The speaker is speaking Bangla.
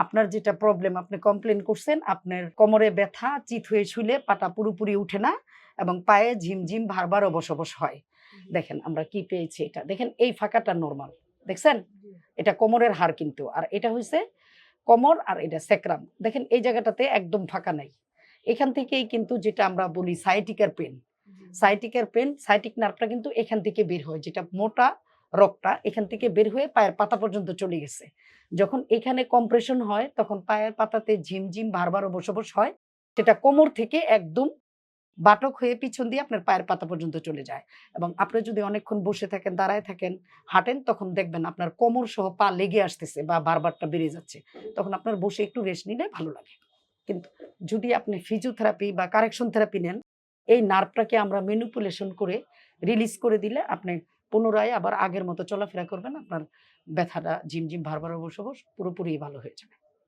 আপনার যেটা প্রবলেম আপনি কমপ্লেন করছেন, আপনার কোমরে ব্যথা, চিত হয়ে শুলে পাটা পুরোপুরি উঠে না এবং পায়ে ঝিমঝিম বারবার অবশ হয়। দেখেন আমরা কি পেয়েছি, এটা দেখেন, এই ফাঁকাটা নরমাল, দেখছেন? এটা কোমরের হাড় কিন্তু, আর এটা হইছে কোমর, আর এটা স্যাক্রাম। দেখেন এই জায়গাটাতে একদম ফাঁকা নাই। এখান থেকেই কিন্তু যেটা আমরা বলি সায়াটিকার পেন, সায়াটিক নার্ভটা কিন্তু এখান থেকে বের হয়, যেটা মোটা রগটা এখান থেকে বের হয়ে পায়ের পাতা পর্যন্ত চলে গেছে। যখন এখানে কম্প্রেশন হয় তখন পায়ের পাতাতে ঝিমঝিম বারবার অবশ হয়, সেটা কোমর থেকে একদম বাটক হয়ে পিছন দিয়ে আপনার পায়ের পাতা পর্যন্ত চলে যায়। এবং আপনি যদি অনেকক্ষণ বসে থাকেন, দাঁড়ায় থাকেন, হাঁটেন, তখন দেখবেন আপনার কোমর সহ পা লেগে আসতেছে বা বারবারটা বেড়ে যাচ্ছে। তখন আপনার বসে একটু রেস্ট নিলে ভালো লাগে। কিন্তু যদি আপনি ফিজিওথেরাপি বা কারেকশন থেরাপি নেন, এই নার্ভটাকে আমরা ম্যানিপুলেশন করে রিলিজ করে দিলে আপনি পুনরায় আবার আগের মতো চলাফেরা করবেন। আপনার ব্যথাটা ঝিমঝিম বারবার অবশ পুরোপুরি ভালো হয়ে যাবে।